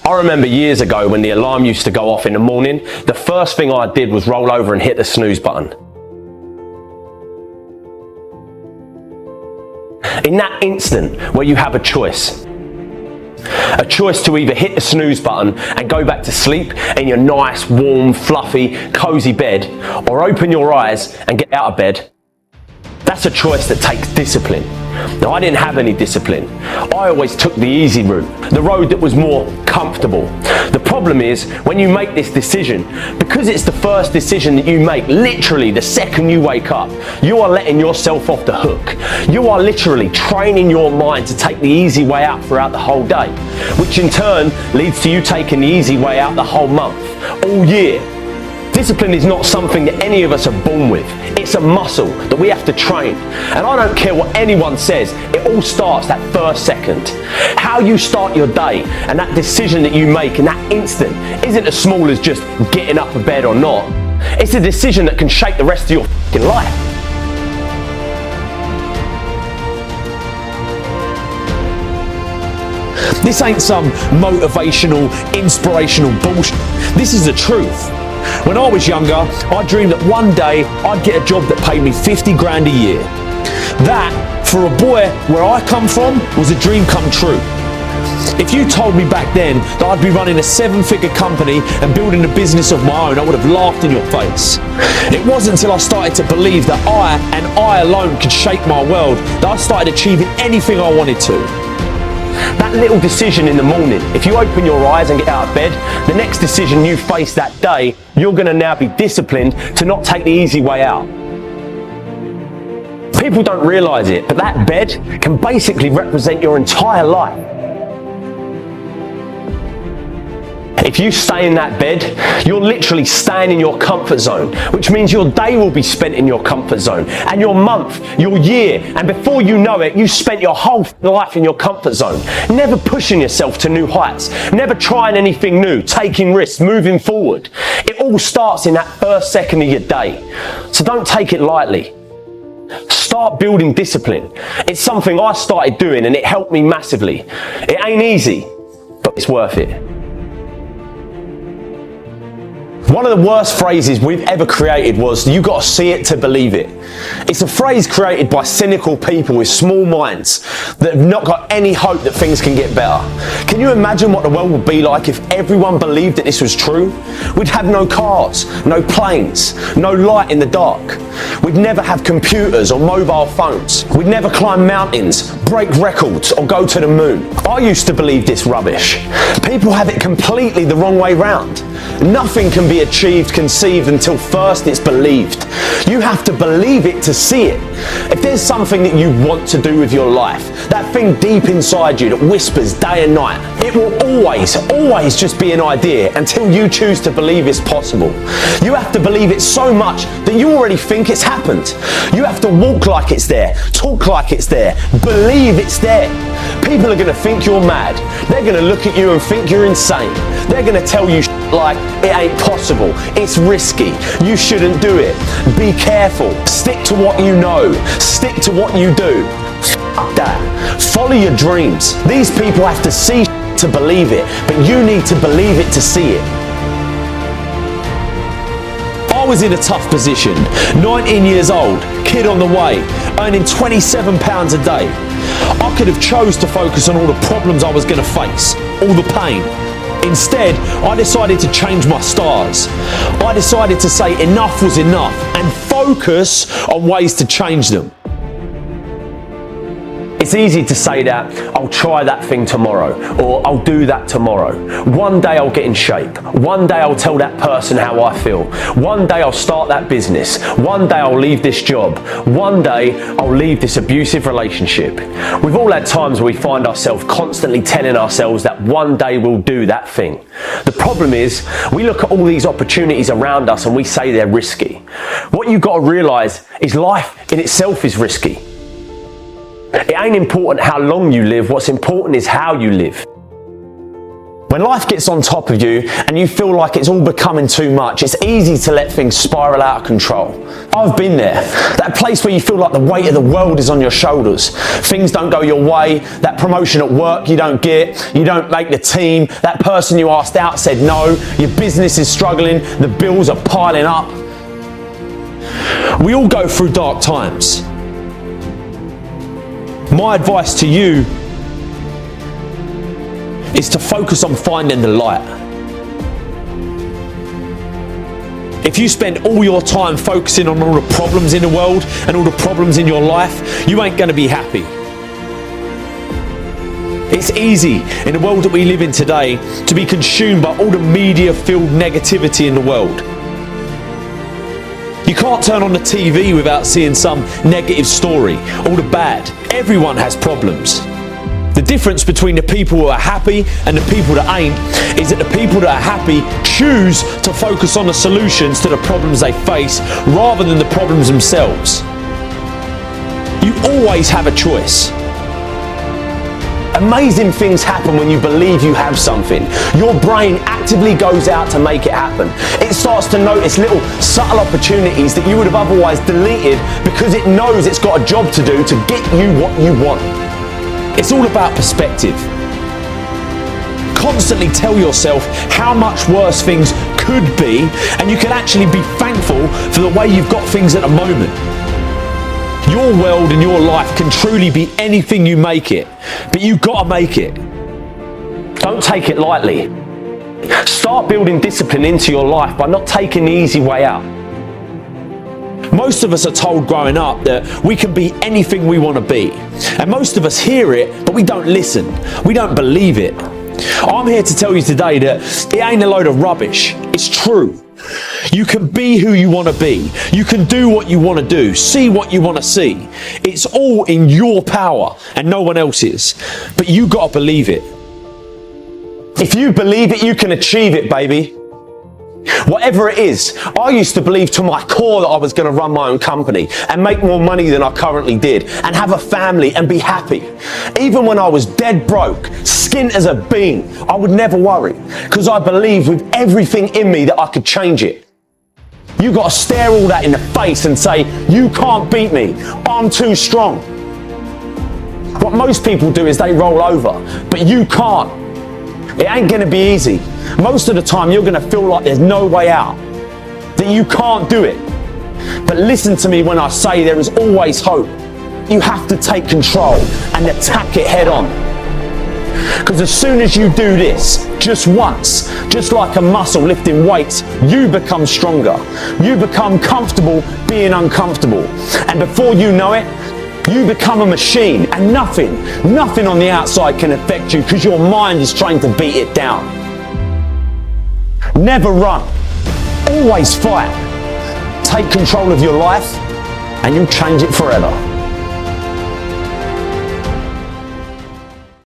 I remember years ago when the alarm used to go off in the morning, the first thing I did was roll over and hit the snooze button. In that instant where you have a choice to either hit the snooze button and go back to sleep in your nice, warm, fluffy, cozy bed, or open your eyes and get out of bed, that's a choice that takes discipline. Now, I didn't have any discipline. I always took the easy route, the road that was more comfortable. The problem is, when you make this decision, because it's the first decision that you make, literally the second you wake up, you are letting yourself off the hook. You are literally training your mind to take the easy way out throughout the whole day, which in turn leads to you taking the easy way out the whole month, all year. Discipline is not something that any of us are born with. It's a muscle that we have to train. And I don't care what anyone says, it all starts that first second. How you start your day and that decision that you make in that instant isn't as small as just getting up of bed or not. It's a decision that can shape the rest of your fucking life. This ain't some motivational, inspirational bullshit. This is the truth. When I was younger, I dreamed that one day I'd get a job that paid me 50 grand a year. That, for a boy where I come from, was a dream come true. If you told me back then that I'd be running a 7-figure company and building a business of my own, I would have laughed in your face. It wasn't until I started to believe that I and I alone could shape my world that I started achieving anything I wanted to. That little decision in the morning, if you open your eyes and get out of bed, the next decision you face that day, you're going to now be disciplined to not take the easy way out. People don't realise it, but that bed can basically represent your entire life. If you stay in that bed, you're literally staying in your comfort zone, which means your day will be spent in your comfort zone, and your month, your year, and before you know it, you spent your whole life in your comfort zone, never pushing yourself to new heights, never trying anything new, taking risks, moving forward. It all starts in that first second of your day, so don't take it lightly. Start building discipline. It's something I started doing and it helped me massively. It ain't easy, but it's worth it. One of the worst phrases we've ever created was, "You gotta see it to believe it." It's a phrase created by cynical people with small minds that have not got any hope that things can get better. Can you imagine what the world would be like if everyone believed that this was true? We'd have no cars, no planes, no light in the dark. We'd never have computers or mobile phones. We'd never climb mountains, break records, or go to the moon. I used to believe this rubbish. People have it completely the wrong way round. Nothing can be achieved, conceived until first it's believed. You have to believe it to see it. If there's something that you want to do with your life, that thing deep inside you that whispers day and night, it will always just be an idea until you choose to believe it's possible. You have to believe it so much that you already think it's happened. You have to walk like it's there, talk like it's there, believe it's there. People are going to think you're mad. They're going to look at you and think you're insane. They're going to tell you like it ain't possible, it's risky, you shouldn't do it, be careful, stick to what you know, stick to what you do. F that. Follow your dreams. These people have to see to believe it, but you need to believe it to see it. I was in a tough position, 19 years old, kid on the way, earning £27 a day. I could have chose to focus on all the problems I was going to face, all the pain. Instead, I decided to change my stars. I decided to say enough was enough and focus on ways to change them. It's easy to say that, I'll try that thing tomorrow, or I'll do that tomorrow. One day I'll get in shape. One day I'll tell that person how I feel. One day I'll start that business. One day I'll leave this job. One day I'll leave this abusive relationship. We've all had times where we find ourselves constantly telling ourselves that one day we'll do that thing. The problem is, we look at all these opportunities around us and we say they're risky. What you've got to realise is life in itself is risky. It ain't important how long you live, what's important is how you live. When life gets on top of you and you feel like it's all becoming too much, it's easy to let things spiral out of control. I've been there. That place where you feel like the weight of the world is on your shoulders. Things don't go your way. That promotion at work you don't get. You don't make the team. That person you asked out said no. Your business is struggling. The bills are piling up. We all go through dark times. My advice to you is to focus on finding the light. If you spend all your time focusing on all the problems in the world and all the problems in your life, you ain't going to be happy. It's easy in the world that we live in today to be consumed by all the media-filled negativity in the world. You can't turn on the TV without seeing some negative story, all the bad. Everyone has problems. The difference between the people who are happy and the people that ain't is that the people that are happy choose to focus on the solutions to the problems they face rather than the problems themselves. You always have a choice. Amazing things happen when you believe you have something. Your brain actively goes out to make it happen. It starts to notice little subtle opportunities that you would have otherwise deleted because it knows it's got a job to do to get you what you want. It's all about perspective. Constantly tell yourself how much worse things could be, and you can actually be thankful for the way you've got things at the moment. Your world and your life can truly be anything you make it, but you've got to make it. Don't take it lightly. Start building discipline into your life by not taking the easy way out. Most of us are told growing up that we can be anything we want to be. And most of us hear it, but we don't listen. We don't believe it. I'm here to tell you today that it ain't a load of rubbish. It's true. You can be who you want to be. You can do what you want to do. See what you want to see. It's all in your power and no one else's. But you got to believe it. If you believe it, you can achieve it, baby. Whatever it is, I used to believe to my core that I was going to run my own company and make more money than I currently did and have a family and be happy. Even when I was dead broke, skint as a bean, I would never worry because I believed with everything in me that I could change it. You got to stare all that in the face and say, you can't beat me, I'm too strong. What most people do is they roll over, but you can't. It ain't going to be easy. Most of the time you're going to feel like there's no way out, that you can't do it. But listen to me when I say there is always hope. You have to take control and attack it head on. Because as soon as you do this, just once, just like a muscle lifting weights, you become stronger. You become comfortable being uncomfortable. And before you know it, you become a machine, and nothing on the outside can affect you because your mind is trained to beat it down. Never run. Always fight. Take control of your life and you'll change it forever.